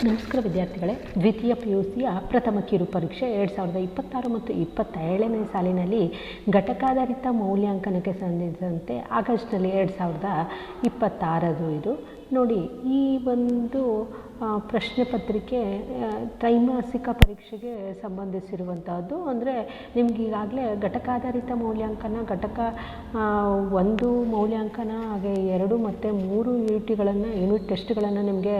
ನಮಸ್ಕಾರ ವಿದ್ಯಾರ್ಥಿಗಳೇ, ದ್ವಿತೀಯ PUCಯ ಪ್ರಥಮ ಕಿರು ಪರೀಕ್ಷೆ 2026 ಮತ್ತು 27ನೇ ಸಾಲಿನಲ್ಲಿ ಘಟಕಾಧಾರಿತ ಮೌಲ್ಯಾಂಕನಕ್ಕೆ ಸಂಬಂಧಿಸಿದಂತೆ ಆಗಸ್ಟ್ನಲ್ಲಿ 2026 ಇದು ನೋಡಿ. ಈ ಒಂದು ಪ್ರಶ್ನೆ ಪತ್ರಿಕೆ ತ್ರೈಮಾಸಿಕ ಪರೀಕ್ಷೆಗೆ ಸಂಬಂಧಿಸಿರುವಂಥದ್ದು. ಅಂದರೆ ನಿಮ್ಗೆ ಈಗಾಗಲೇ ಘಟಕಾಧಾರಿತ ಮೌಲ್ಯಾಂಕನ, ಘಟಕ 1 ಮೌಲ್ಯಾಂಕನ, ಹಾಗೆ 2 ಮತ್ತು 3 ಯೂನಿಟ್ ಟೆಸ್ಟ್ಗಳನ್ನು ನಿಮಗೆ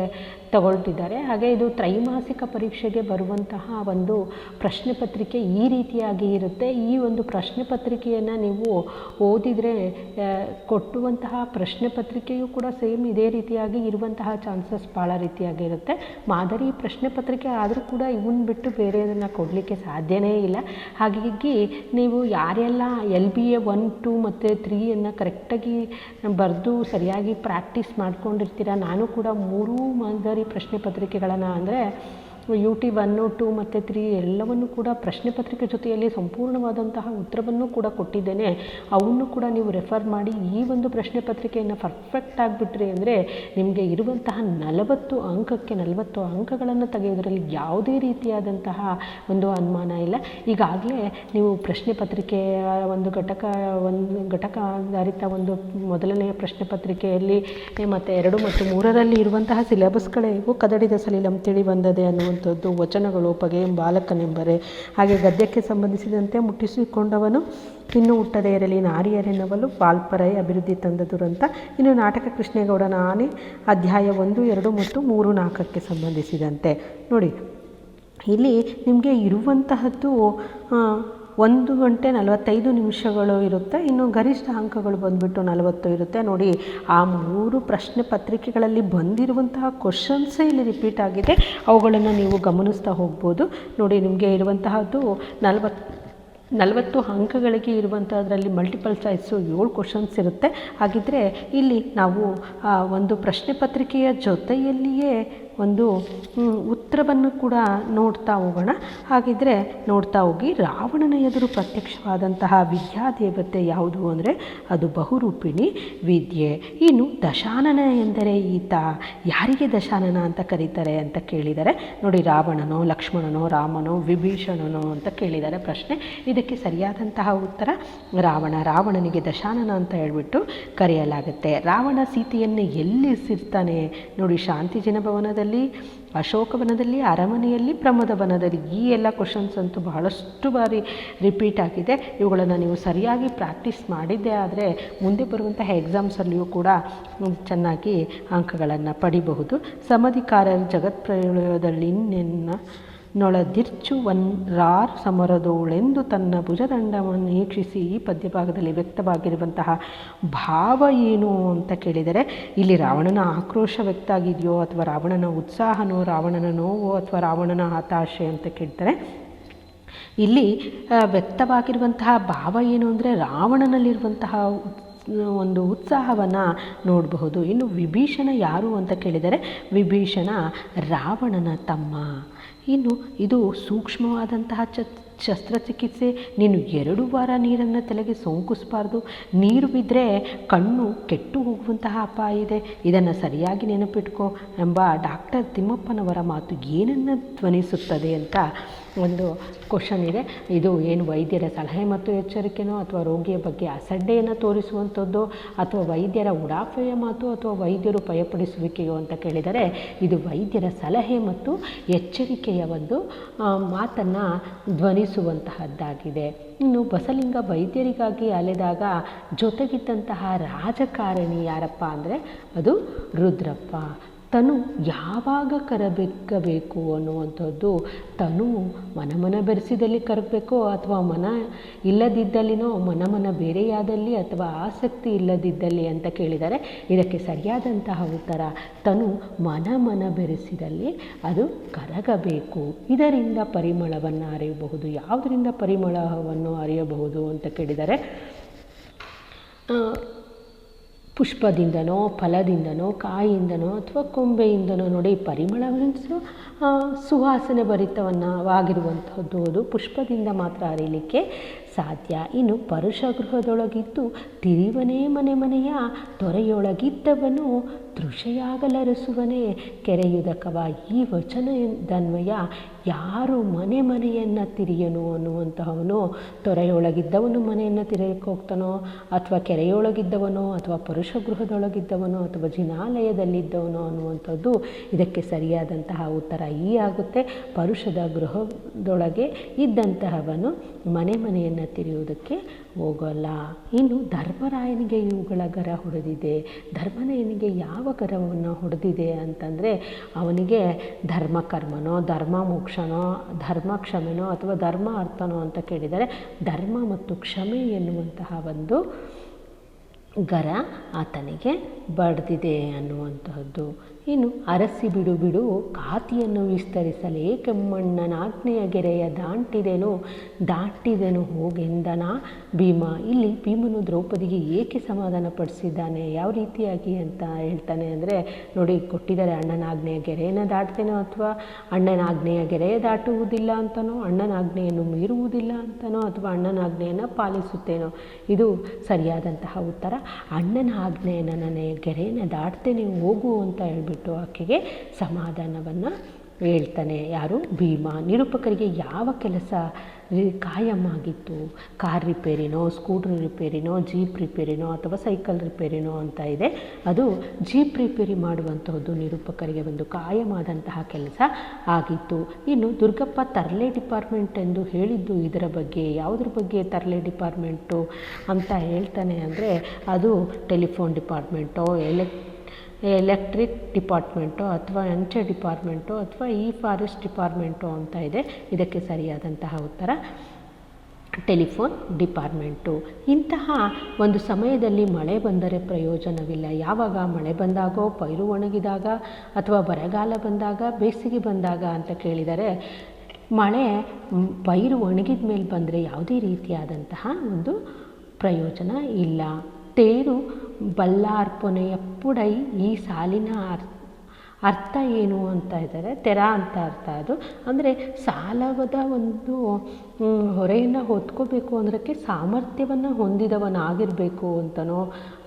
ತಗೊಳ್ತಿದ್ದಾರೆ. ಹಾಗೆ ಇದು ತ್ರೈಮಾಸಿಕ ಪರೀಕ್ಷೆಗೆ ಬರುವಂತಹ ಒಂದು ಪ್ರಶ್ನೆ ಪತ್ರಿಕೆ ಈ ರೀತಿಯಾಗಿ ಇರುತ್ತೆ. ಈ ಒಂದು ಪ್ರಶ್ನೆ ಪತ್ರಿಕೆಯನ್ನು ನೀವು ಓದಿದರೆ ಕೊಟ್ಟುವಂತಹ ಪ್ರಶ್ನೆ ಪತ್ರಿಕೆಯೂ ಕೂಡ ಸೇಮ್ ಇದೇ ರೀತಿಯಾಗಿ ಇರುವಂತಹ ಚಾನ್ಸಸ್ ಭಾಳ ರೀತಿಯಾಗಿ ಇರುತ್ತೆ. ಮಾದರಿ ಪ್ರಶ್ನೆ ಪತ್ರಿಕೆ ಆದರೂ ಕೂಡ ಇವನ್ನ ಬಿಟ್ಟು ಬೇರೆಯದನ್ನು ಕೊಡಲಿಕ್ಕೆ ಸಾಧ್ಯನೇ ಇಲ್ಲ. ಹಾಗಾಗಿ ನೀವು ಯಾರೆಲ್ಲ LBA 1, 2 ಮತ್ತು 3 ಕರೆಕ್ಟಾಗಿ ಬರೆದು ಸರಿಯಾಗಿ ಪ್ರಾಕ್ಟೀಸ್ ಮಾಡ್ಕೊಂಡಿರ್ತೀರ, ನಾನು ಕೂಡ 3 ಮಾದರಿ ಪ್ರಶ್ನೆ ಪತ್ರಿಕೆಗಳನ್ನು ಅಂದರೆ UT 1, 2 ಮತ್ತು 3 ಎಲ್ಲವನ್ನು ಕೂಡ ಪ್ರಶ್ನೆ ಪತ್ರಿಕೆ ಜೊತೆಯಲ್ಲಿ ಸಂಪೂರ್ಣವಾದಂತಹ ಉತ್ತರವನ್ನು ಕೂಡ ಕೊಟ್ಟಿದ್ದೇನೆ. ಅವನ್ನು ಕೂಡ ನೀವು ರೆಫರ್ ಮಾಡಿ ಈ ಒಂದು ಪ್ರಶ್ನೆ ಪತ್ರಿಕೆಯನ್ನು ಪರ್ಫೆಕ್ಟ್ ಆಗಿಬಿಟ್ರಿ ಅಂದರೆ ನಿಮಗೆ ಇರುವಂತಹ 40 ಅಂಕಗಳನ್ನು ತೆಗೆಯೋದರಲ್ಲಿ ಯಾವುದೇ ರೀತಿಯಾದಂತಹ ಒಂದು ಅನುಮಾನ ಇಲ್ಲ. ಈಗಾಗಲೇ ನೀವು ಪ್ರಶ್ನೆ ಪತ್ರಿಕೆಯ ಒಂದು ಘಟಕ ಆಧಾರಿತ ಒಂದು ಮೊದಲನೆಯ ಪ್ರಶ್ನೆ ಪತ್ರಿಕೆಯಲ್ಲಿ ಮತ್ತು 2 ಮತ್ತು 3ರಲ್ಲಿ ಇರುವಂತಹ ಸಿಲೆಬಸ್ಗಳೇ ಇವು. ಕದಡಿದ ಸಲಿಲಂ ತಿಳಿ ಬಂದದೆ ಅನ್ನುವಂಥದ್ದು, ವಚನಗಳು, ಪಗೆಯಂ ಬಾಲಕನೆಂಬರೆ, ಹಾಗೆ ಗದ್ಯಕ್ಕೆ ಸಂಬಂಧಿಸಿದಂತೆ ಮುಟ್ಟಿಸಿಕೊಂಡವನು ಇನ್ನೂ ಹುಟ್ಟದೇ ಇರಲಿ, ನಾರಿಯರೆನ್ನವಲು, ವಾಲ್ಪರೈ ಅಭಿವೃದ್ಧಿ ತಂದ ದುರಂತ. ಇನ್ನು ನಾಟಕ ಕೃಷ್ಣೇಗೌಡನ ಆನೆ ಅಧ್ಯಾಯ 1, 2 ಮತ್ತು 3, 4ಕ್ಕೆ ಸಂಬಂಧಿಸಿದಂತೆ ನೋಡಿ. ಇಲ್ಲಿ ನಿಮಗೆ ಇರುವಂತಹದ್ದು 1 ಗಂಟೆ 45 ನಿಮಿಷಗಳು ಇರುತ್ತೆ. ಇನ್ನು ಗರಿಷ್ಠ ಅಂಕಗಳು ಬಂದುಬಿಟ್ಟು 40 ಇರುತ್ತೆ. ನೋಡಿ, ಆ 3 ಪ್ರಶ್ನೆ ಪತ್ರಿಕೆಗಳಲ್ಲಿ ಬಂದಿರುವಂತಹ ಕ್ವಶನ್ಸೇ ಇಲ್ಲಿ ರಿಪೀಟ್ ಆಗಿದೆ. ಅವುಗಳನ್ನು ನೀವು ಗಮನಿಸ್ತಾ ಹೋಗ್ಬೋದು. ನೋಡಿ, ನಿಮಗೆ ಇರುವಂತಹದ್ದು 40 ಅಂಕಗಳಿಗೆ ಇರುವಂಥದ್ರಲ್ಲಿ ಮಲ್ಟಿಪಲ್ ಚಾಯ್ಸು 7 ಕ್ವಶನ್ಸ್ ಇರುತ್ತೆ. ಹಾಗಿದ್ದರೆ ಇಲ್ಲಿ ನಾವು ಒಂದು ಪ್ರಶ್ನೆ ಪತ್ರಿಕೆಯ ಜೊತೆಯಲ್ಲಿಯೇ ಒಂದು ಉತ್ತರವನ್ನು ಕೂಡ ನೋಡ್ತಾ ಹೋಗೋಣ. ಹಾಗಿದ್ದರೆ ನೋಡ್ತಾ ಹೋಗಿ. ರಾವಣನ ಎದುರು ಪ್ರತ್ಯಕ್ಷವಾದಂತಹ ವಿದ್ಯಾದೇವತೆ ಯಾವುದು ಅಂದರೆ ಅದು ಬಹುರೂಪಿಣಿ ವಿದ್ಯೆ. ಇನ್ನು ದಶಾನನ ಎಂದರೆ ಈತ ಯಾರಿಗೆ ದಶಾನನ ಅಂತ ಕರೀತಾರೆ ಅಂತ ಕೇಳಿದ್ದಾರೆ. ನೋಡಿ, ರಾವಣನೋ, ಲಕ್ಷ್ಮಣನೋ, ರಾಮನೋ, ವಿಭೀಷಣನೋ ಅಂತ ಕೇಳಿದ್ದಾರೆ ಪ್ರಶ್ನೆ. ಇದಕ್ಕೆ ಸರಿಯಾದಂತಹ ಉತ್ತರ ರಾವಣನಿಗೆ ದಶಾನನ ಅಂತ ಹೇಳ್ಬಿಟ್ಟು ಕರೆಯಲಾಗುತ್ತೆ. ರಾವಣ ಸೀತೆಯನ್ನು ಎಲ್ಲಿಸಿರ್ತಾನೆ ನೋಡಿ, ಶಾಂತಿ ಜನಭವನದಲ್ಲಿ, ಅಶೋಕವನದಲ್ಲಿ, ಅರಮನೆಯಲ್ಲಿ, ಪ್ರಮೋದವನದಲ್ಲಿ. ಈ ಎಲ್ಲ ಕ್ವಶನ್ಸ್ ಅಂತೂ ಬಹಳಷ್ಟು ಬಾರಿ ರಿಪೀಟ್ ಆಗಿದೆ. ಇವುಗಳನ್ನು ನೀವು ಸರಿಯಾಗಿ ಪ್ರಾಕ್ಟೀಸ್ ಮಾಡಿದ್ದೇ ಆದರೆ ಮುಂದೆ ಬರುವಂತಹ ಎಕ್ಸಾಮ್ಸಲ್ಲಿಯೂ ಕೂಡ ಚೆನ್ನಾಗಿ ಅಂಕಗಳನ್ನು ಪಡಿಬಹುದು. ಸಮಾಧಿಕಾರರು ಜಗತ್ಪ್ರಳಯದಲ್ಲಿ ನೊಳದಿರ್ಚು ರಾರ್ ಸಮರದೋಳೆಂದು ತನ್ನ ಭುಜದಂಡವನ್ನು ವೀಕ್ಷಿಸಿ. ಈ ಪದ್ಯಭಾಗದಲ್ಲಿ ವ್ಯಕ್ತವಾಗಿರುವಂತಹ ಭಾವ ಏನು ಅಂತ ಕೇಳಿದರೆ ಇಲ್ಲಿ ರಾವಣನ ಆಕ್ರೋಶ ವ್ಯಕ್ತ ಆಗಿದೆಯೋ, ಅಥವಾ ರಾವಣನ ಉತ್ಸಾಹನೋ, ರಾವಣನ ನೋವು, ಅಥವಾ ರಾವಣನ ಹತಾಶೆ ಅಂತ ಕೇಳ್ತಾರೆ. ಇಲ್ಲಿ ವ್ಯಕ್ತವಾಗಿರುವಂತಹ ಭಾವ ಏನು ಅಂದರೆ ರಾವಣನಲ್ಲಿರುವಂತಹ ಒಂದು ಉತ್ಸಾಹವನ್ನು ನೋಡಬಹುದು. ಇನ್ನು ವಿಭೀಷಣ ಯಾರು ಅಂತ ಕೇಳಿದರೆ ವಿಭೀಷಣ ರಾವಣನ ತಮ್ಮ. ಇನ್ನು ಇದು ಸೂಕ್ಷ್ಮವಾದಂತಹ ಶಸ್ತ್ರಚಿಕಿತ್ಸೆ. ನೀನು 2 ವಾರ ನೀರನ್ನು ತಲೆಗೆ ಸೋಂಕಿಸಬಾರ್ದು. ನೀರು ಬಿದ್ದರೆ ಕಣ್ಣು ಕೆಟ್ಟು ಹೋಗುವಂತಹ ಅಪಾಯ ಇದೆ. ಇದನ್ನು ಸರಿಯಾಗಿ ನೆನಪಿಟ್ಕೋ ಎಂಬ ಡಾಕ್ಟರ್ ತಿಮ್ಮಪ್ಪನವರ ಮಾತು ಏನನ್ನು ಧ್ವನಿಸುತ್ತದೆ ಅಂತ ಒಂದು ಕ್ವಶನ್ ಇದೆ. ಇದು ಏನು ವೈದ್ಯರ ಸಲಹೆ ಮತ್ತು ಎಚ್ಚರಿಕೆನೋ, ಅಥವಾ ರೋಗಿಯ ಬಗ್ಗೆ ಅಸಡ್ಡೆಯನ್ನು ತೋರಿಸುವಂಥದ್ದು, ಅಥವಾ ವೈದ್ಯರ ಉಡಾಫೆಯ ಮಾತು, ಅಥವಾ ವೈದ್ಯರು ಭಯಪಡಿಸುವಿಕೆಯೋ ಅಂತ ಕೇಳಿದರೆ ಇದು ವೈದ್ಯರ ಸಲಹೆ ಮತ್ತು ಎಚ್ಚರಿಕೆಯ ಒಂದು ಮಾತನ್ನು ಧ್ವನಿಸುವಂತಹದ್ದಾಗಿದೆ. ಇನ್ನು ಬಸಲಿಂಗ ವೈದ್ಯರಿಗಾಗಿ ಅಲೆದಾಗ ಜೊತೆಗಿದ್ದಂತಹ ರಾಜಕಾರಣಿ ಯಾರಪ್ಪ ಅಂದರೆ ಅದು ರುದ್ರಪ್ಪ. ತನು ಯಾವಾಗ ಕರಬೇಕಬೇಕು ಅನ್ನುವಂಥದ್ದು, ತನು ಮನ ಬೆರೆಸಿದಲ್ಲಿ ಕರಬೇಕೋ, ಅಥವಾ ಮನ ಇಲ್ಲದಿದ್ದಲ್ಲಿನೋ, ಮನ ಬೇರೆಯಾದಲ್ಲಿ, ಅಥವಾ ಆಸಕ್ತಿ ಇಲ್ಲದಿದ್ದಲ್ಲಿ ಅಂತ ಕೇಳಿದರೆ ಇದಕ್ಕೆ ಸರಿಯಾದಂತಹ ಉತ್ತರ ತನು ಮನ ಬೆರೆಸಿದಲ್ಲಿ ಅದು ಕರಗಬೇಕು. ಇದರಿಂದ ಪರಿಮಳವನ್ನು ಅರಿಯಬಹುದು. ಯಾವುದರಿಂದ ಪರಿಮಳವನ್ನು ಅರಿಯಬಹುದು ಅಂತ ಕೇಳಿದರೆ ಪುಷ್ಪದಿಂದನೋ, ಫಲದಿಂದನೋ, ಕಾಯಿಯಿಂದನೋ, ಅಥವಾ ಕೊಂಬೆಯಿಂದನೋ. ನೋಡಿ, ಪರಿಮಳ ಮೀನ್ಸು ಸುವಾಸನೆ ಭರಿತವಾಗಿರುವಂಥದ್ದು. ಅದು ಪುಷ್ಪದಿಂದ ಮಾತ್ರ ಅರಿಯಲಿಕ್ಕೆ ಸಾಧ್ಯ. ಇನ್ನು ಪರುಷ ಗೃಹದೊಳಗಿದ್ದು ತಿರಿವನೇ ಮನೆಯ ತೊರೆಯೊಳಗಿದ್ದವನು ತೃಷೆಯಾಗಲರಸುವನೇ ಕೆರೆಯುದಕವ. ಈ ವಚನದನ್ವಯ ಯಾರು ಮನೆಯನ್ನು ತಿರಿಯನು ಅನ್ನುವಂತಹವನು, ತೊರೆಯೊಳಗಿದ್ದವನು ಮನೆಯನ್ನು ತಿರೆಯಕ್ಕೆ ಹೋಗ್ತಾನೋ, ಅಥವಾ ಕೆರೆಯೊಳಗಿದ್ದವನೋ, ಅಥವಾ ಪುರುಷ ಗೃಹದೊಳಗಿದ್ದವನೋ, ಅಥವಾ ಜಿನಾಲಯದಲ್ಲಿದ್ದವನೋ ಅನ್ನುವಂಥದ್ದು ಇದಕ್ಕೆ ಸರಿಯಾದಂತಹ ಉತ್ತರ ಈ ಆಗುತ್ತೆ. ಪರುಷದ ಗೃಹದೊಳಗೆ ಇದ್ದಂತಹವನು ಮನೆಯನ್ನು ತಿರಿಯುವುದಕ್ಕೆ ಹೋಗಲ್ಲ. ಇನ್ನು ಧರ್ಮರಾಯನಿಗೆ ಇವುಗಳ ಗರ ಹೊಡೆದಿದೆ. ಧರ್ಮರಾಯನಿಗೆ ಯಾವ ಗರವನ್ನು ಹೊಡೆದಿದೆ ಅಂತಂದರೆ, ಅವನಿಗೆ ಧರ್ಮಕರ್ಮನೋ, ಧರ್ಮ ಮೋಕ್ಷನೋ, ಧರ್ಮ ಕ್ಷಮೆನೋ ಅಥವಾ ಧರ್ಮ ಅರ್ಥನೋ ಅಂತ ಕೇಳಿದರೆ, ಧರ್ಮ ಮತ್ತು ಕ್ಷಮೆ ಎನ್ನುವಂತಹ ಒಂದು ಗರ ಆತನಿಗೆ ಬಡ್ದಿದೆ ಅನ್ನುವಂತಹದ್ದು. ಇನ್ನು ಅರಸಿ ಬಿಡು ಬಿಡು ಕಾತಿಯನ್ನು ವಿಸ್ತರಿಸಲೇ ಕೆಮ್ಮಣ್ಣನಾಜ್ಞೆಯ ಗೆರೆಯ ದಾಟಿದೆನು ಹೋಗೆಂದನ ಭೀಮ. ಇಲ್ಲಿ ಭೀಮನು ದ್ರೌಪದಿಗೆ ಏಕೆ ಸಮಾಧಾನ ಪಡಿಸಿದ್ದಾನೆ, ಯಾವ ರೀತಿಯಾಗಿ ಅಂತ ಹೇಳ್ತಾನೆ ಅಂದರೆ, ನೋಡಿ ಕೊಟ್ಟಿದ್ದಾರೆ, ಅಣ್ಣನ ಆಜ್ಞೆಯ ಗೆರೆಯನ್ನು ದಾಟ್ತೇನೋ ಅಥವಾ ಅಣ್ಣನ ಆಜ್ಞೆಯ ಗೆರೆಯ ದಾಟುವುದಿಲ್ಲ ಅಂತನೋ, ಅಣ್ಣನ ಆಜ್ಞೆಯನ್ನು ಮೀರುವುದಿಲ್ಲ ಅಂತನೋ, ಅಥವಾ ಅಣ್ಣನ ಆಜ್ಞೆಯನ್ನು ಪಾಲಿಸುತ್ತೇನೋ. ಇದು ಸರಿಯಾದಂತಹ ಉತ್ತರ. ಅಣ್ಣನ ಆಜ್ಞೆಯನ್ನು ನನ್ನ ಗೆರೆಯನ್ನು ದಾಟ್ತೇನೆ ಹೋಗು ಅಂತ ಹೇಳ್ಬಿಟ್ಟು ಆಕೆಗೆ ಸಮಾಧಾನವನ್ನು ಹೇಳ್ತಾನೆ. ಯಾರು? ಭೀಮ. ನಿರೂಪಕರಿಗೆ ಯಾವ ಕೆಲಸ ಕಾಯಂ ಆಗಿತ್ತು? ಕಾರ್ ರಿಪೇರಿನೋ, ಸ್ಕೂಟ್ರ್ ರಿಪೇರಿನೋ, ಜೀಪ್ ರಿಪೇರಿನೋ ಅಥವಾ ಸೈಕಲ್ ರಿಪೇರಿನೋ ಅಂತ ಇದೆ. ಅದು ಜೀಪ್ ರಿಪೇರಿ ಮಾಡುವಂತಹದ್ದು ನಿರೂಪಕರಿಗೆ ಒಂದು ಕಾಯಮಾದಂತಹ ಕೆಲಸ ಆಗಿತ್ತು. ಇನ್ನು ದುರ್ಗಪ್ಪ ತರಲೆ ಡಿಪಾರ್ಟ್ಮೆಂಟ್ ಎಂದು ಹೇಳಿದ್ದು ಇದರ ಬಗ್ಗೆ, ಯಾವುದ್ರ ಬಗ್ಗೆ ತರಲೆ ಡಿಪಾರ್ಟ್ಮೆಂಟು ಅಂತ ಹೇಳ್ತಾನೆ ಅಂದರೆ, ಅದು ಟೆಲಿಫೋನ್ ಡಿಪಾರ್ಟ್ಮೆಂಟೋ, ಎಲೆಕ್ಟ್ರಿಕ್ ಡಿಪಾರ್ಟ್ಮೆಂಟೋ ಅಥವಾ ಅಂಚೆ ಡಿಪಾರ್ಟ್ಮೆಂಟೋ ಅಥವಾ ಫಾರೆಸ್ಟ್ ಡಿಪಾರ್ಟ್ಮೆಂಟೋ ಅಂತ ಇದೆ. ಇದಕ್ಕೆ ಸರಿಯಾದಂತಹ ಉತ್ತರ ಟೆಲಿಫೋನ್ ಡಿಪಾರ್ಟ್ಮೆಂಟು. ಇಂತಹ ಒಂದು ಸಮಯದಲ್ಲಿ ಮಳೆ ಬಂದರೆ ಪ್ರಯೋಜನವಿಲ್ಲ. ಯಾವಾಗ? ಮಳೆ ಬಂದಾಗೋ, ಪೈರು ಒಣಗಿದಾಗ, ಅಥವಾ ಬರಗಾಲ ಬಂದಾಗ, ಬೇಸಿಗೆ ಬಂದಾಗ ಅಂತ ಕೇಳಿದರೆ, ಮಳೆ ಪೈರು ಒಣಗಿದ ಮೇಲೆ ಬಂದರೆ ಯಾವುದೇ ರೀತಿಯಾದಂತಹ ಒಂದು ಪ್ರಯೋಜನ ಇಲ್ಲ. ತೇರು ಬಲ್ಲಾರ್ಪಣೆಯ ಪುಡೈ ಈ ಸಾಲಿನ ಅರ್ಥ ಏನು ಅಂತ ಇದ್ದಾರೆ. ತೆರ ಅಂತ ಅರ್ಥ. ಅದು ಅಂದರೆ ಸಾಲದ ಒಂದು ಹೊರೆಯನ್ನು ಹೊತ್ಕೋಬೇಕು ಅಂದ್ರಕ್ಕೆ ಸಾಮರ್ಥ್ಯವನ್ನು ಹೊಂದಿದವನಾಗಿರಬೇಕು ಅಂತನೋ,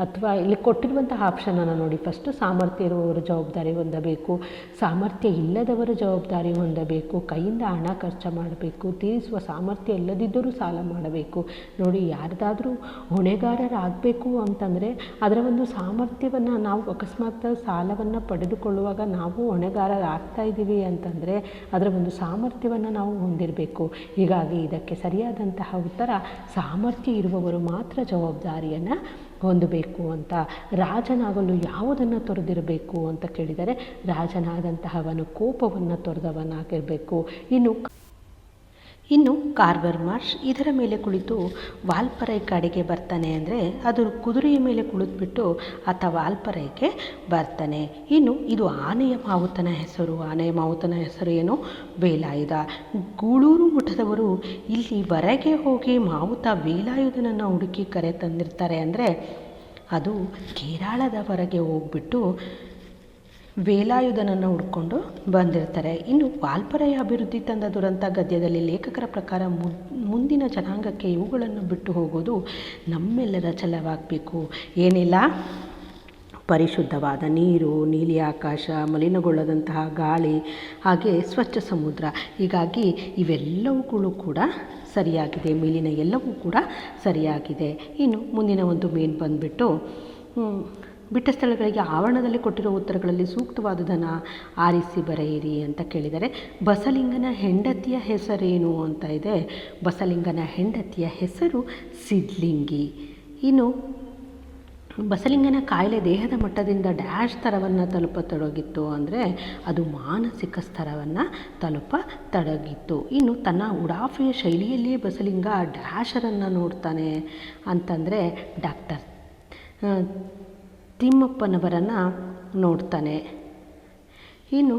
ಅಥವಾ ಇಲ್ಲಿ ಕೊಟ್ಟಿರುವಂತಹ ಆಪ್ಷನನ್ನು ನೋಡಿ. ಫಸ್ಟು ಸಾಮರ್ಥ್ಯ ಇರುವವರ ಜವಾಬ್ದಾರಿ ಹೊಂದಬೇಕು, ಸಾಮರ್ಥ್ಯ ಇಲ್ಲದವರ ಜವಾಬ್ದಾರಿ ಹೊಂದಬೇಕು, ಕೈಯಿಂದ ಹಣ ಖರ್ಚು ಮಾಡಬೇಕು, ತೀರಿಸುವ ಸಾಮರ್ಥ್ಯ ಇಲ್ಲದಿದ್ದರೂ ಸಾಲ ಮಾಡಬೇಕು. ನೋಡಿ, ಯಾರ್ದಾದ್ರೂ ಹೊಣೆಗಾರರಾಗಬೇಕು ಅಂತಂದರೆ ಅದರ ಒಂದು ಸಾಮರ್ಥ್ಯವನ್ನು ನಾವು ಅಕಸ್ಮಾತ್ ಸಾಲವನ್ನು ಪಡೆದುಕೊಳ್ಳುವಾಗ ನಾವು ಹೊಣೆಗಾರರಾಗ್ತಾ ಇದ್ದೀವಿ ಅಂತಂದರೆ ಅದರ ಒಂದು ಸಾಮರ್ಥ್ಯವನ್ನು ನಾವು ಹೊಂದಿರಬೇಕು. ಹೀಗಾಗಿ ಇದಕ್ಕೆ ಸರಿಯಾದಂತಹ ಉತ್ತರ ಸಾಮರ್ಥ್ಯ ಇರುವವರು ಮಾತ್ರ ಜವಾಬ್ದಾರಿಯನ್ನು ಹೊಂದಬೇಕು ಅಂತ. ರಾಜನಾಗಲು ಯಾವುದನ್ನು ತೊರೆದಿರಬೇಕು ಅಂತ ಕೇಳಿದರೆ, ರಾಜನಾದಂತಹವನು ಕೋಪವನ್ನು ತೊರೆದವನಾಗಿರಬೇಕು. ಇನ್ನು ಕಾರ್ವರ್ ಮಾರ್ಷ್ ಇದರ ಮೇಲೆ ಕುಳಿತು ವಾಲ್ಪರೈ ಕಡೆಗೆ ಬರ್ತಾನೆ ಅಂದರೆ, ಅದು ಕುದುರೆಯ ಮೇಲೆ ಕುಳಿತುಬಿಟ್ಟು ಆತ ವಾಲ್ಪರೈಗೆ ಬರ್ತಾನೆ. ಇನ್ನು ಇದು ಆನೆಯ ಮಾವುತನ ಹೆಸರು. ಆನೆಯ ಮಾವುತನ ಹೆಸರು ಏನು? ವೇಲಾಯುಧ. ಗೂಳೂರು ಮಠದವರು ಇಲ್ಲಿವರೆಗೆ ಹೋಗಿ ಮಾವುತ ವೇಲಾಯುಧನನ್ನು ಹುಡುಕಿ ಕರೆ ತಂದಿರ್ತಾರೆ ಅಂದರೆ, ಅದು ಕೇರಳದವರೆಗೆ ಹೋಗ್ಬಿಟ್ಟು ವೇಲಾಯುಧನನ್ನು ಹುಡ್ಕೊಂಡು ಬಂದಿರ್ತಾರೆ. ಇನ್ನು ವಾಲ್ಪರೈ ಅಭಿವೃದ್ಧಿ ತಂದ ದುರಂತ ಗದ್ಯದಲ್ಲಿ ಲೇಖಕರ ಪ್ರಕಾರ ಮುಂದಿನ ಜನಾಂಗಕ್ಕೆ ಇವುಗಳನ್ನು ಬಿಟ್ಟು ಹೋಗೋದು ನಮ್ಮೆಲ್ಲರ ಛಲವಾಗಬೇಕು. ಏನಿಲ್ಲ, ಪರಿಶುದ್ಧವಾದ ನೀರು, ನೀಲಿ ಆಕಾಶ, ಮಲಿನಗೊಳ್ಳದಂತಹ ಗಾಳಿ, ಹಾಗೆ ಸ್ವಚ್ಛ ಸಮುದ್ರ. ಹೀಗಾಗಿ ಇವೆಲ್ಲವುಗಳು ಕೂಡ ಸರಿಯಾಗಿದೆ, ಮೇಲಿನ ಎಲ್ಲವೂ ಕೂಡ ಸರಿಯಾಗಿದೆ. ಇನ್ನು ಮುಂದಿನ ಒಂದು ಮೇನ್ ಬಂದುಬಿಟ್ಟು ಬಿಟ್ಟ ಸ್ಥಳಗಳಿಗೆ ಆವರಣದಲ್ಲಿ ಕೊಟ್ಟಿರೋ ಉತ್ತರಗಳಲ್ಲಿ ಸೂಕ್ತವಾದುದನ್ನು ಆರಿಸಿ ಬರೆಯಿರಿ ಅಂತ ಕೇಳಿದರೆ, ಬಸಲಿಂಗನ ಹೆಂಡತಿಯ ಹೆಸರೇನು ಅಂತ ಇದೆ. ಬಸಲಿಂಗನ ಹೆಂಡತಿಯ ಹೆಸರು ಸಿದ್ಲಿಂಗಿ. ಇನ್ನು ಬಸಲಿಂಗನ ಕಾಯಿಲೆ ದೇಹದ ಮಟ್ಟದಿಂದ ಡ್ಯಾಶ್ ಸ್ತರವನ್ನು ತಲುಪತೊಡಗಿತ್ತು ಅಂದರೆ ಅದು ಮಾನಸಿಕ ಸ್ತರವನ್ನು ತಲುಪತೊಡಗಿತ್ತು. ಇನ್ನು ತನ್ನ ಉಡಾಫೆಯ ಶೈಲಿಯಲ್ಲಿಯೇ ಬಸಲಿಂಗ ಡ್ಯಾಶರನ್ನು ನೋಡ್ತಾನೆ ಅಂತಂದರೆ ಡಾಕ್ಟರ್ ತಿಮ್ಮಪ್ಪನವರನ್ನು ನೋಡ್ತಾನೆ. ಇನ್ನು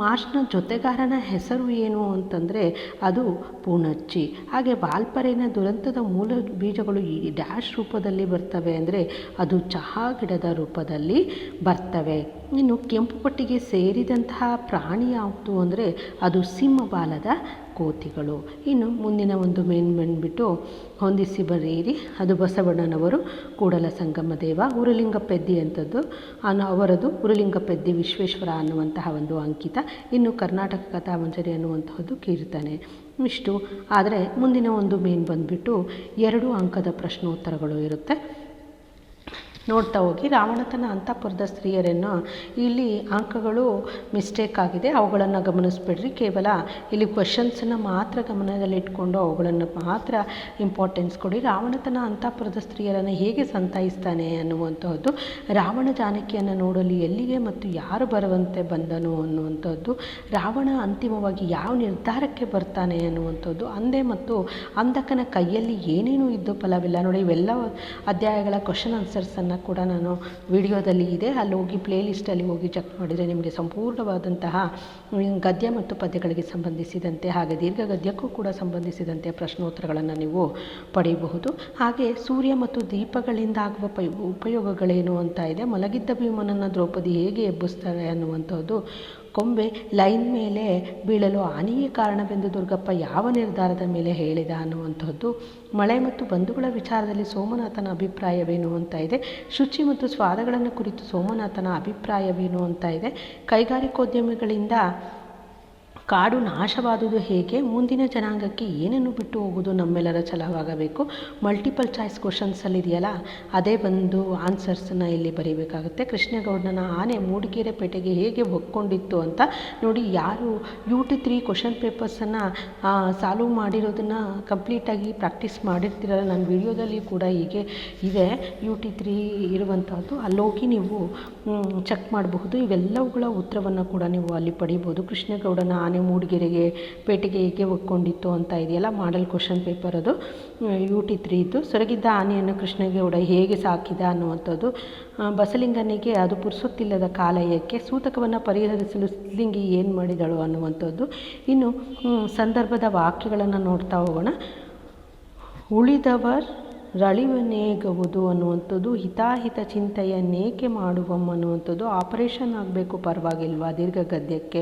ಮಾರ್ಷ್ನ ಜೊತೆಗಾರನ ಹೆಸರು ಏನು ಅಂತಂದರೆ ಅದು ಪೂಣಚ್ಚಿ. ಹಾಗೆ ವಾಲ್ಪರೈನ ದುರಂತದ ಮೂಲ ಬೀಜಗಳು ಈ ಡ್ಯಾಶ್ ರೂಪದಲ್ಲಿ ಬರ್ತವೆ ಅಂದರೆ ಅದು ಚಹಾ ಗಿಡದ ರೂಪದಲ್ಲಿ ಬರ್ತವೆ. ಇನ್ನು ಕೆಂಪು ಪಟ್ಟಿಗೆ ಸೇರಿದಂತಹ ಪ್ರಾಣಿ ಯಾವುದು ಅಂದರೆ ಅದು ಸಿಂಹಬಾಲದ ಕೋತಿಗಳು. ಇನ್ನು ಮುಂದಿನ ಒಂದು ಮೇನ್ ಬಂದುಬಿಟ್ಟು ಹೊಂದಿಸಿ ಬರೆಯಿರಿ. ಅದು ಬಸವಣ್ಣನವರು ಕೂಡಲ ಸಂಗಮ ದೇವ, ಉರುಲಿಂಗಪೆದ್ದಿ ಅಂಥದ್ದು ಅವರದು ಉರುಲಿಂಗಪೆದ್ದಿ ವಿಶ್ವೇಶ್ವರ ಅನ್ನುವಂತಹ ಒಂದು ಅಂಕಿತ. ಇನ್ನು ಕರ್ನಾಟಕ ಕಥಾಮಂಜರಿ ಅನ್ನುವಂತಹದ್ದು ಕೀರ್ತನೆ. ಇಷ್ಟು ಆದರೆ ಮುಂದಿನ ಒಂದು ಮೇನ್ ಬಂದುಬಿಟ್ಟು 2 ಅಂಕದ ಪ್ರಶ್ನೋತ್ತರಗಳು ಇರುತ್ತೆ. ನೋಡ್ತಾ ಹೋಗಿ. ರಾವಣತನ ಅಂತಃಪುರದ ಸ್ತ್ರೀಯರನ್ನು ಇಲ್ಲಿ ಅಂಕಗಳು ಮಿಸ್ಟೇಕ್ ಆಗಿದೆ, ಅವುಗಳನ್ನು ಗಮನಿಸ್ಬಿಡ್ರಿ. ಕೇವಲ ಇಲ್ಲಿ ಕ್ವಶನ್ಸನ್ನು ಮಾತ್ರ ಗಮನದಲ್ಲಿಟ್ಕೊಂಡು ಅವುಗಳನ್ನು ಮಾತ್ರ ಇಂಪಾರ್ಟೆನ್ಸ್ ಕೊಡಿ. ರಾವಣತನ ಅಂತಃಪುರದ ಸ್ತ್ರೀಯರನ್ನು ಹೇಗೆ ಸಂತೈಸ್ತಾನೆ ಅನ್ನುವಂಥದ್ದು, ರಾವಣ ಜಾನಕಿಯನ್ನು ನೋಡಲು ಎಲ್ಲಿಗೆ ಮತ್ತು ಯಾರು ಬರುವಂತೆ ಬಂದನು ಅನ್ನುವಂಥದ್ದು, ರಾವಣ ಅಂತಿಮವಾಗಿ ಯಾವ ನಿರ್ಧಾರಕ್ಕೆ ಬರ್ತಾನೆ ಅನ್ನುವಂಥದ್ದು, ಅಂದೆ ಮತ್ತು ಅಂಧಕನ ಕೈಯಲ್ಲಿ ಏನೇನು ಇದ್ದು ಫಲವಿಲ್ಲ. ನೋಡಿ, ಇವೆಲ್ಲ ಅಧ್ಯಾಯಗಳ ಕ್ವಶನ್ ಆನ್ಸರ್ಸನ್ನು ಕೂಡ ನಾನು ವಿಡಿಯೋದಲ್ಲಿ ಇದೆ, ಅಲ್ಲಿ ಹೋಗಿ ಪ್ಲೇಲಿಸ್ಟಲ್ಲಿ ಹೋಗಿ ಚೆಕ್ ಮಾಡಿದರೆ ನಿಮಗೆ ಸಂಪೂರ್ಣವಾದಂತಹ ಗದ್ಯ ಮತ್ತು ಪದ್ಯಗಳಿಗೆ ಸಂಬಂಧಿಸಿದಂತೆ ಹಾಗೆ ದೀರ್ಘ ಗದ್ಯಕ್ಕೂ ಕೂಡ ಸಂಬಂಧಿಸಿದಂತೆ ಪ್ರಶ್ನೋತ್ತರಗಳನ್ನು ನೀವು ಪಡೆಯಬಹುದು. ಹಾಗೆ ಸೂರ್ಯ ಮತ್ತು ದೀಪಗಳಿಂದ ಆಗುವ ಉಪಯೋಗಗಳೇನು ಅಂತ ಇದೆ. ಮಲಗಿದ್ದ ಭೀಮನನ್ನು ದ್ರೌಪದಿ ಹೇಗೆ ಎಬ್ಬಿಸ್ತಾರೆ ಅನ್ನುವಂಥದ್ದು, ಕೊಂಬೆ ಲೈನ್ ಮೇಲೆ ಬೀಳಲು ಆನೆಯೇ ಕಾರಣವೆಂದು ದುರ್ಗಪ್ಪ ಯಾವ ನಿರ್ಧಾರದ ಮೇಲೆ ಹೇಳಿದ ಅನ್ನುವಂಥದ್ದು, ಮಳೆ ಮತ್ತು ಬಂಧುಗಳ ವಿಚಾರದಲ್ಲಿ ಸೋಮನಾಥನ ಅಭಿಪ್ರಾಯವೇನು ಅಂತ ಇದೆ. ಶುಚಿ ಮತ್ತು ಸ್ವಾದಗಳನ್ನು ಕುರಿತು ಸೋಮನಾಥನ ಅಭಿಪ್ರಾಯವೇನು ಅಂತ ಇದೆ. ಕೈಗಾರಿಕೋದ್ಯಮಿಗಳಿಂದ ಕಾಡು ನಾಶವಾದುದು ಹೇಗೆ, ಮುಂದಿನ ಜನಾಂಗಕ್ಕೆ ಏನನ್ನು ಬಿಟ್ಟು ಹೋಗುವುದು ನಮ್ಮೆಲ್ಲರ ಛಲವಾಗಬೇಕು. ಮಲ್ಟಿಪಲ್ ಚಾಯ್ಸ್ ಕ್ವಶನ್ಸಲ್ಲಿ ಇದೆಯಲ್ಲ, ಅದೇ ಬಂದು ಆನ್ಸರ್ಸನ್ನು ಇಲ್ಲಿ ಬರೀಬೇಕಾಗುತ್ತೆ. ಕೃಷ್ಣೇಗೌಡನ ಆನೆ ಮೂಡಿಗೆರೆ ಪೇಟೆಗೆ ಹೇಗೆ ಒಕ್ಕೊಂಡಿತ್ತು ಅಂತ ನೋಡಿ. ಯಾರು UT3 ಕ್ವಶನ್ ಪೇಪರ್ಸನ್ನು ಸಾಲ್ವ್ ಮಾಡಿರೋದನ್ನು ಕಂಪ್ಲೀಟಾಗಿ ಪ್ರಾಕ್ಟೀಸ್ ಮಾಡಿರ್ತೀರಲ್ಲ, ನನ್ನ ವಿಡಿಯೋದಲ್ಲಿ ಕೂಡ ಹೀಗೆ ಇದೆ UT3 ಇರುವಂಥದ್ದು, ಅಲ್ಲೋಗಿ ನೀವು ಚೆಕ್ ಮಾಡಬಹುದು. ಇವೆಲ್ಲವುಗಳ ಉತ್ತರವನ್ನು ಕೂಡ ನೀವು ಅಲ್ಲಿ ಪಡಿಬೋದು. ಕೃಷ್ಣೇಗೌಡನ ಆನೆ ಮೂಡಿಗೆರೆಗೆ ಪೇಟೆಗೆ ಹೇಗೆ ಒಕ್ಕೊಂಡಿತ್ತು ಅಂತ ಇದೆಯಲ್ಲ, ಮಾಡೆಲ್ ಕ್ವಶನ್ ಪೇಪರ್ ಅದು UT3 ಇದ್ದು. ಸೊರಗಿದ್ದ ಆನೆಯನ್ನು ಕೃಷ್ಣೇಗೌಡ ಹೇಗೆ ಸಾಕಿದ ಅನ್ನುವಂಥದ್ದು, ಬಸಲಿಂಗನಿಗೆ ಅದು ಪುರುಸೊತ್ತಿಲ್ಲದ ಕಾಲಯಕ್ಕೆ ಸೂತಕವನ್ನು ಪರಿಹರಿಸಲು ಸಿದ್ಲಿಂಗಿ ಏನು ಮಾಡಿದಳು ಅನ್ನುವಂಥದ್ದು. ಇನ್ನು ಸಂದರ್ಭದ ವಾಕ್ಯಗಳನ್ನು ನೋಡ್ತಾ ಹೋಗೋಣ. ಉಳಿದವರ್ ರಳಿವನೇಗುವುದು ಅನ್ನುವಂಥದ್ದು, ಹಿತಾಹಿತ ಚಿಂತೆಯನ್ನೇಕೆ ಮಾಡುವಮ್ಮ ಅನ್ನುವಂಥದ್ದು, ಆಪರೇಷನ್ ಆಗಬೇಕು ಪರವಾಗಿಲ್ವಾ ದೀರ್ಘ ಗದ್ಯಕ್ಕೆ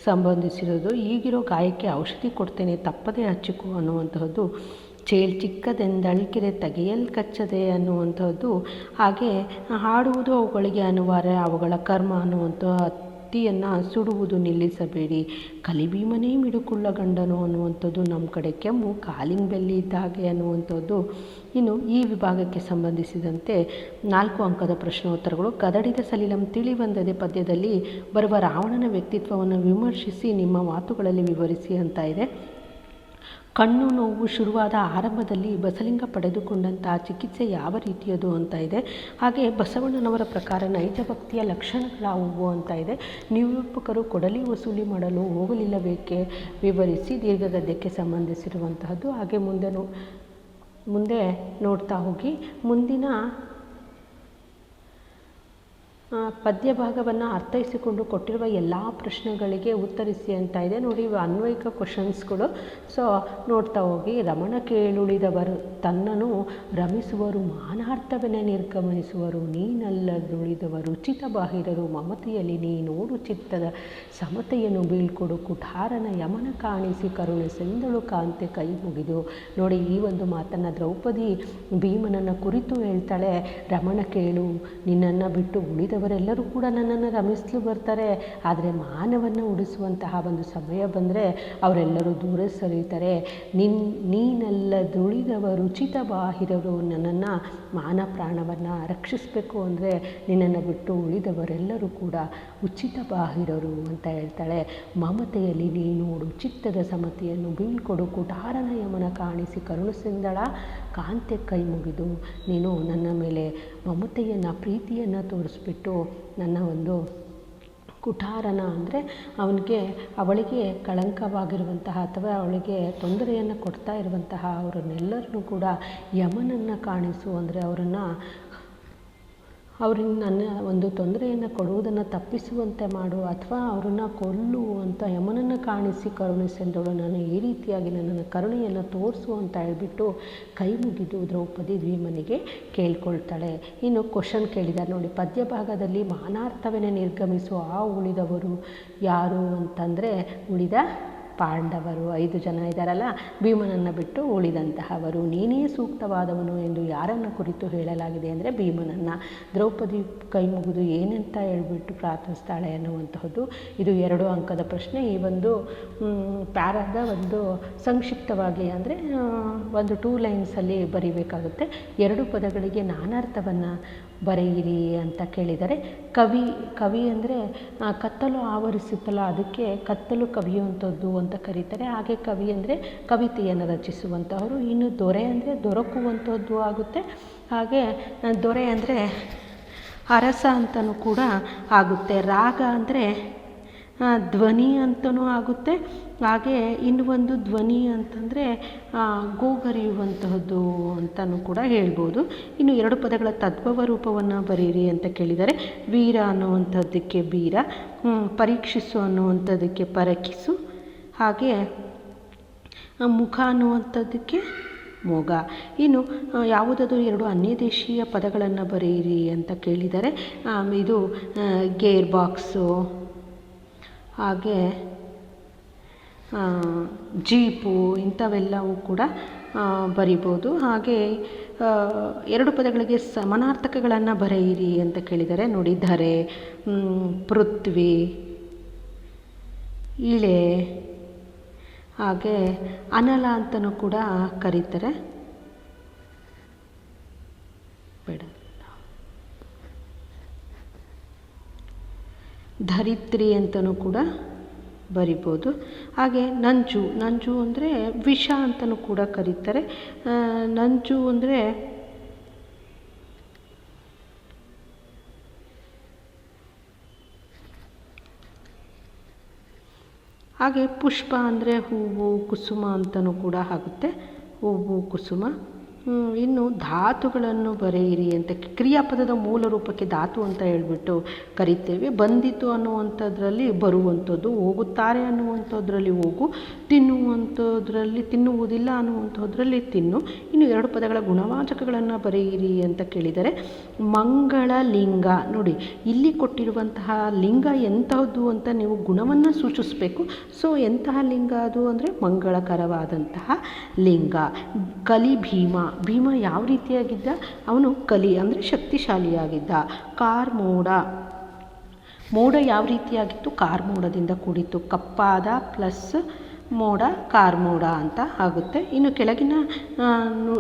ಸಂಬಂಧಿಸಿರೋದು. ಈಗಿರೋ ಗಾಯಕ್ಕೆ ಔಷಧಿ ಕೊಡ್ತೇನೆ ತಪ್ಪದೇ ಹಚ್ಚಿಕೋ ಅನ್ನುವಂತಹದ್ದು, ಚಿಕ್ಕದೆಂದಳ್ಕಿರೆ ತೆಗೆಯಲ್ ಕಚ್ಚದೆ ಅನ್ನುವಂಥದ್ದು. ಹಾಗೆ ಹಾಡುವುದು ಅವುಗಳಿಗೆ ಅನಿವಾರ್ಯ, ಅವುಗಳ ಕರ್ಮ ಅನ್ನುವಂಥ ಹತ್ತಿಯನ್ನು ಸುಡುವುದು ನಿಲ್ಲಿಸಬೇಡಿ. ಕಲಿಭೀಮನೇ ಮಿಡುಕುಳ್ಳ ಗಂಡನು ಅನ್ನುವಂಥದ್ದು, ನಮ್ಮ ಕಡೆ ಕೆಮ್ಮು ಕಾಲಿಂಗ್ ಬೆಲ್ಲಿ ಇದ್ದ ಹಾಗೆ ಅನ್ನುವಂಥದ್ದು. ಇನ್ನು ಈ ವಿಭಾಗಕ್ಕೆ ಸಂಬಂಧಿಸಿದಂತೆ 4 ಅಂಕದ ಪ್ರಶ್ನೋತ್ತರಗಳು. ಗದಡಿದ ಸಲಿಲಂ ತಿಳಿವಂದದೆ ಪದ್ಯದಲ್ಲಿ ಬರುವ ರಾವಣನ ವ್ಯಕ್ತಿತ್ವವನ್ನು ವಿಮರ್ಶಿಸಿ ನಿಮ್ಮ ಮಾತುಗಳಲ್ಲಿ ವಿವರಿಸಿ ಅಂತ ಇದೆ. ಕಣ್ಣು ನೋವು ಶುರುವಾದ ಆರಂಭದಲ್ಲಿ ಬಸಲಿಂಗ ಪಡೆದುಕೊಂಡಂತಹ ಚಿಕಿತ್ಸೆ ಯಾವ ರೀತಿಯದು ಅಂತ ಇದೆ. ಹಾಗೆ ಬಸವಣ್ಣನವರ ಪ್ರಕಾರ ನೈಜ ಭಕ್ತಿಯ ಲಕ್ಷಣಗಳಾವುವು ಅಂತ ಇದೆ. ನಿರೂಪಕರು ಕೊಡಲಿ ವಸೂಲಿ ಮಾಡಲು ಹೋಗಲಿಲ್ಲಬೇಕೆ ವಿವರಿಸಿ ದೀರ್ಘ ಗದ್ಯಕ್ಕೆ ಸಂಬಂಧಿಸಿರುವಂತಹದ್ದು. ಹಾಗೆ ಮುಂದೆ ನೋಡ್ತಾ ಹೋಗಿ. ಮುಂದಿನ ಪದ್ಯ ಭಾಗವನ್ನು ಅರ್ಥೈಸಿಕೊಂಡು ಕೊಟ್ಟಿರುವ ಎಲ್ಲ ಪ್ರಶ್ನೆಗಳಿಗೆ ಉತ್ತರಿಸಿ ಅಂತ ಇದೆ. ನೋಡಿ, ಇವು ಅನ್ವಯಿಕ ಕ್ವಶನ್ಸ್ಗಳು. ಸೊ ನೋಡ್ತಾ ಹೋಗಿ. ರಮಣ ಕೇಳುಳಿದವರು ತನ್ನನು ರಮಿಸುವರು, ಮಾನಾರ್ಥವನ್ನೇ ನಿರ್ಗಮನಿಸುವರು, ನೀನಲ್ಲದುಳಿದವರು ಉಚಿತ ಬಾಹಿರರು, ಮಮತೆಯಲ್ಲಿ ನೀ ನೋಡು ಚಿತ್ತದ ಸಮತೆಯನ್ನು ಬೀಳ್ಕೊಡು, ಕುಠಾರನ ಯಮನ ಕಾಣಿಸಿ ಕರುಣಿಸೆಂದಳು ಕಾಂತೆ ಕೈ ಮುಗಿದು. ನೋಡಿ, ಈ ಒಂದು ಮಾತನ್ನು ದ್ರೌಪದಿ ಭೀಮನನ್ನು ಕುರಿತು ಹೇಳ್ತಾಳೆ. ರಮಣ ಕೇಳು, ನಿನ್ನನ್ನು ಬಿಟ್ಟು ಉಳಿದವರೆಲ್ಲರೂ ಕೂಡ ನನ್ನನ್ನು ರಮಿಸಲು ಬರ್ತಾರೆ, ಆದರೆ ಮಾನವನ್ನು ಉಳಿಸುವಂತಹ ಒಂದು ಸಮಯ ಬಂದರೆ ಅವರೆಲ್ಲರೂ ದೂರ ಸರಿಯುತ್ತಾರೆ. ನೀನಲ್ಲದುಳಿದವರು ಉಚಿತ ಬಾಹಿರರು, ನನ್ನನ್ನು ಮಾನ ಪ್ರಾಣವನ್ನು ರಕ್ಷಿಸಬೇಕು ಅಂದರೆ ನಿನ್ನನ್ನು ಬಿಟ್ಟು ಉಳಿದವರೆಲ್ಲರೂ ಕೂಡ ಉಚಿತ ಬಾಹಿರರು ಅಂತ ಹೇಳ್ತಾಳೆ. ಮಮತೆಯಲ್ಲಿ ನೀ ನೋಡು ಚಿತ್ತದ ಸಮತೆಯನ್ನು ಬೀಳ್ಕೊಡು, ಕುಠಾರನ ಯಮನ ಕಾಣಿಸಿ ಕರುಣಿಸಿದಳ ಕಾಂತೆ ಕೈ ಮುಗಿದು. ನೀನು ನನ್ನ ಮೇಲೆ ಮಮತೆಯನ್ನು ಪ್ರೀತಿಯನ್ನು ತೋರಿಸ್ಬಿಟ್ಟು ನನ್ನ ಒಂದು ಕುಠಾರನ ಅಂದರೆ ಅವಳಿಗೆ ಕಳಂಕವಾಗಿರುವಂತಹ ಅಥವಾ ಅವಳಿಗೆ ತೊಂದರೆಯನ್ನು ಕೊಡ್ತಾ ಇರುವಂತಹ ಅವರನ್ನೆಲ್ಲರನ್ನೂ ಕೂಡ ಯಮನನ್ನು ಕಾಣಿಸು ಅಂದರೆ ಅವ್ರಿಗೆ ನನ್ನ ಒಂದು ತೊಂದರೆಯನ್ನು ಕೊಡುವುದನ್ನು ತಪ್ಪಿಸುವಂತೆ ಮಾಡು, ಅಥವಾ ಅವರನ್ನು ಕೊಲ್ಲುವಂಥ ಯಮನನ್ನು ಕಾಣಿಸಿ ಕರುಣಿಸೆಂದಳು, ನಾನು ಈ ರೀತಿಯಾಗಿ ನನ್ನನ್ನು ಕರುಣೆಯನ್ನು ತೋರಿಸು ಅಂತ ಹೇಳ್ಬಿಟ್ಟು ಕೈ ಮುಗಿದು ದ್ರೌಪದಿ ಭೀಮನಿಗೆ ಕೇಳ್ಕೊಳ್ತಾಳೆ. ಇನ್ನು ಕ್ವಶನ್ ಕೇಳಿದ್ದಾರೆ ನೋಡಿ. ಪದ್ಯ ಭಾಗದಲ್ಲಿ ಮಾನಾರ್ಥವನ್ನೇ ನಿರ್ಗಮಿಸುವ ಆ ಉಳಿದವರು ಯಾರು ಅಂತಂದರೆ ಉಳಿದ ಪಾಂಡವರು 5 ಜನ ಇದ್ದಾರಲ್ಲ, ಭೀಮನನ್ನು ಬಿಟ್ಟು ಉಳಿದಂತಹವರು. ನೀನೇ ಸೂಕ್ತವಾದವನು ಎಂದು ಯಾರನ್ನು ಕುರಿತು ಹೇಳಲಾಗಿದೆ ಅಂದರೆ ಭೀಮನನ್ನು. ದ್ರೌಪದಿ ಕೈ ಮುಗಿದು ಏನಂತ ಹೇಳ್ಬಿಟ್ಟು ಪ್ರಾರ್ಥಿಸ್ತಾಳೆ ಅನ್ನುವಂತಹದ್ದು ಇದು 2 ಅಂಕದ ಪ್ರಶ್ನೆ. ಈ ಒಂದು ಪ್ಯಾರಾದ ಒಂದು ಸಂಕ್ಷಿಪ್ತವಾಗಿ ಅಂದರೆ ಒಂದು 2 ಲೈನ್ಸಲ್ಲಿ ಬರೀಬೇಕಾಗುತ್ತೆ. 2 ಪದಗಳಿಗೆ ನಾನಾರ್ಥವನ್ನು ಬರೆಯಿರಿ ಅಂತ ಕೇಳಿದರೆ, ಕವಿ ಅಂದರೆ ಕತ್ತಲು ಆವರಿಸುತ್ತಲ್ಲ, ಅದಕ್ಕೆ ಕತ್ತಲು ಕವಿಯುವಂಥದ್ದು ಅಂತ ಕರೀತಾರೆ. ಹಾಗೆ ಕವಿ ಅಂದರೆ ಕವಿತೆಯನ್ನು ರಚಿಸುವಂಥವರು. ಇನ್ನು ದೊರೆ ಅಂದರೆ ದೊರಕುವಂಥದ್ದು ಆಗುತ್ತೆ. ಹಾಗೆ ದೊರೆ ಅಂದರೆ ಅರಸ ಅಂತಲೂ ಕೂಡ ಆಗುತ್ತೆ. ರಾಗ ಅಂದರೆ ಧ್ವನಿ ಅಂತಲೂ ಆಗುತ್ತೆ. ಹಾಗೆ ಇನ್ನು ಒಂದು ಧ್ವನಿ ಅಂತಂದರೆ ಗೋಗರಿಯುವಂತಹದ್ದು ಅಂತಲೂ ಕೂಡ ಹೇಳ್ಬೋದು. ಇನ್ನು 2 ಪದಗಳ ತದ್ಭವ ರೂಪವನ್ನು ಬರೀರಿ ಅಂತ ಕೇಳಿದರೆ, ವೀರ ಅನ್ನುವಂಥದ್ದಕ್ಕೆ ಬೀರ, ಪರೀಕ್ಷಿಸು ಅನ್ನುವಂಥದ್ದಕ್ಕೆ ಪರೀಕ್ಷಿಸು, ಹಾಗೆ ಮುಖ ಅನ್ನುವಂಥದ್ದಕ್ಕೆ ಮೊಗ. ಇನ್ನು ಯಾವುದಾದರೂ 2 ಅನ್ಯದೇಶೀಯ ಪದಗಳನ್ನು ಬರೆಯಿರಿ ಅಂತ ಕೇಳಿದರೆ, ಇದು ಗೇರ್ ಬಾಕ್ಸು, ಹಾಗೆ ಜೀಪು, ಇಂಥವೆಲ್ಲವೂ ಕೂಡ ಬರಿಬೋದು. ಹಾಗೆ 2 ಪದಗಳಿಗೆ ಸಮಾನಾರ್ಥಕಗಳನ್ನು ಬರೆಯಿರಿ ಅಂತ ಕೇಳಿದರೆ ನೋಡಿ, ಧರೆ, ಪೃಥ್ವಿ, ಇಳೆ, ಹಾಗೆ ಅನಲ ಅಂತಲೂ ಕೂಡ ಕರೀತಾರೆ. ಬೇಡ, ಧರಿತ್ರಿ ಅಂತಲೂ ಕೂಡ ಬರಿಬೋದು. ಹಾಗೆ ನಂಜು ಅಂದರೆ ವಿಷ ಅಂತಲೂ ಕೂಡ ಕರೀತಾರೆ. ನಂಜು ಅಂದರೆ ಹಾಗೆ ಪುಷ್ಪ ಅಂದರೆ ಹೂವು, ಕುಸುಮ ಅಂತಲೂ ಕೂಡ ಆಗುತ್ತೆ. ಹೂವು, ಕುಸುಮ. ಇನ್ನು ಧಾತುಗಳನ್ನು ಬರೆಯಿರಿ ಅಂತ, ಕ್ರಿಯಾಪದದ ಮೂಲ ರೂಪಕ್ಕೆ ಧಾತು ಅಂತ ಹೇಳ್ಬಿಟ್ಟು ಕರಿತೇವೆ. ಬಂದಿತು ಅನ್ನುವಂಥದ್ರಲ್ಲಿ ಬರುವಂಥದ್ದು, ಹೋಗುತ್ತಾರೆ ಅನ್ನುವಂಥದ್ರಲ್ಲಿ ಹೋಗು, ತಿನ್ನುವಂಥದ್ರಲ್ಲಿ ತಿನ್ನುವುದಿಲ್ಲ ಅನ್ನುವಂಥದ್ರಲ್ಲಿ ತಿನ್ನು. ಇನ್ನು 2 ಪದಗಳ ಗುಣವಾಚಕಗಳನ್ನು ಬರೆಯಿರಿ ಅಂತ ಕೇಳಿದರೆ, ಮಂಗಳ ಲಿಂಗ. ನೋಡಿ, ಇಲ್ಲಿ ಕೊಟ್ಟಿರುವಂತಹ ಲಿಂಗ ಎಂಥದ್ದು ಅಂತ ನೀವು ಗುಣವನ್ನು ಸೂಚಿಸಬೇಕು. ಸೊ ಎಂತಹ ಲಿಂಗ ಅದು ಅಂದರೆ ಮಂಗಳಕರವಾದಂತಹ ಲಿಂಗ. ಕಲಿ ಭೀಮ. ಭೀಮ ಯಾವ ರೀತಿಯಾಗಿದ್ದ? ಅವನು ಕಲಿ ಅಂದರೆ ಶಕ್ತಿಶಾಲಿಯಾಗಿದ್ದ. ಕಾರ್ಮೋಡ. ಮೋಡ ಯಾವ ರೀತಿಯಾಗಿತ್ತು? ಕಾರ್ಮೋಡದಿಂದ ಕೂಡಿತ್ತು. ಕಪ್ಪಾದ ಪ್ಲಸ್ ಮೋಡ ಕಾರ್ಮೋಡ ಅಂತ ಆಗುತ್ತೆ. ಇನ್ನು ಕೆಳಗಿನ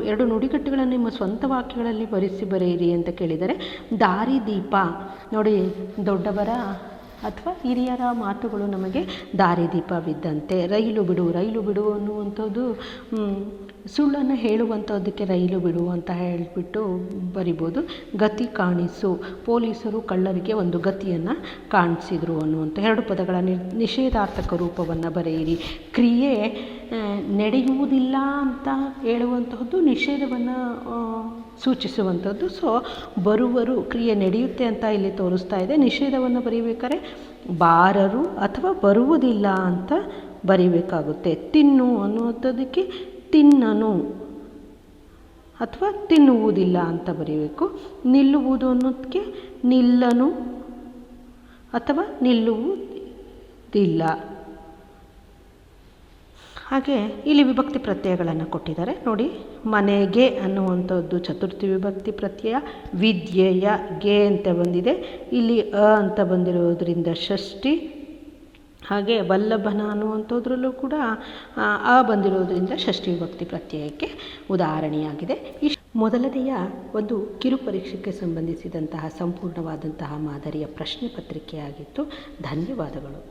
2 ನುಡಿಗಟ್ಟುಗಳನ್ನು ನಿಮ್ಮ ಸ್ವಂತ ವಾಕ್ಯಗಳಲ್ಲಿ ಬರೆಯಿರಿ ಅಂತ ಕೇಳಿದರೆ, ದಾರಿದೀಪ. ನೋಡಿ, ದೊಡ್ಡವರ ಅಥವಾ ಹಿರಿಯರ ಮಾತುಗಳು ನಮಗೆ ದಾರಿದೀಪವಿದ್ದಂತೆ. ರೈಲು ಬಿಡು ಅನ್ನುವಂಥದ್ದು ಸುಳ್ಳನ್ನು ಹೇಳುವಂಥದ್ದಕ್ಕೆ ರೈಲು ಬಿಡು ಅಂತ ಹೇಳಿಬಿಟ್ಟು ಬರಿಬೋದು. ಗತಿ ಕಾಣಿಸು. ಪೊಲೀಸರು ಕಳ್ಳರಿಗೆ ಒಂದು ಗತಿಯನ್ನು ಕಾಣಿಸಿದರು ಅನ್ನುವಂಥ 2 ಪದಗಳ ನಿಷೇಧಾರ್ಥಕ ರೂಪವನ್ನು ಬರೆಯಿರಿ. ಕ್ರಿಯೆ ನಡೆಯುವುದಿಲ್ಲ ಅಂತ ಹೇಳುವಂತಹದ್ದು ನಿಷೇಧವನ್ನು ಸೂಚಿಸುವಂಥದ್ದು. ಸೊ ಬರುವರು ಕ್ರಿಯೆ ನಡೆಯುತ್ತೆ ಅಂತ ಇಲ್ಲಿ ತೋರಿಸ್ತಾ ಇದೆ. ನಿಷೇಧವನ್ನು ಬರೀಬೇಕಾದ್ರೆ ಬಾರರು ಅಥವಾ ಬರುವುದಿಲ್ಲ ಅಂತ ಬರೀಬೇಕಾಗುತ್ತೆ. ತಿನ್ನು ಅನ್ನುವಂಥದ್ದಕ್ಕೆ ತಿನ್ನನು ಅಥವಾ ತಿನ್ನುವುದಿಲ್ಲ ಅಂತ ಬರೀಬೇಕು. ನಿಲ್ಲುವುದು ಅನ್ನೋದಕ್ಕೆ ನಿಲ್ಲನು ಅಥವಾ ನಿಲ್ಲುವುದಿಲ್ಲ. ಹಾಗೆ ಇಲ್ಲಿ ವಿಭಕ್ತಿ ಪ್ರತ್ಯಯಗಳನ್ನು ಕೊಟ್ಟಿದ್ದಾರೆ ನೋಡಿ. ಮನೆಗೆ ಅನ್ನುವಂಥದ್ದು ಚತುರ್ಥಿ ವಿಭಕ್ತಿ ಪ್ರತ್ಯಯ. ವಿದ್ಯೆಯ ಗೆ ಅಂತ ಬಂದಿದೆ, ಇಲ್ಲಿ ಅಂತ ಬಂದಿರೋದ್ರಿಂದ ಷಷ್ಠಿ. ಹಾಗೆ ವಲ್ಲಭನ ಅನ್ನುವಂಥದ್ರಲ್ಲೂ ಕೂಡ ಬಂದಿರೋದ್ರಿಂದ ಷಷ್ಠಿ ವಿಭಕ್ತಿ ಪ್ರತ್ಯಯಕ್ಕೆ ಉದಾಹರಣೆಯಾಗಿದೆ. ಮೊದಲನೆಯ ಒಂದು ಕಿರು ಪರೀಕ್ಷೆಗೆ ಸಂಬಂಧಿಸಿದಂತಹ ಸಂಪೂರ್ಣವಾದಂತಹ ಮಾದರಿಯ ಪ್ರಶ್ನೆ ಪತ್ರಿಕೆಯಾಗಿತ್ತು. ಧನ್ಯವಾದಗಳು.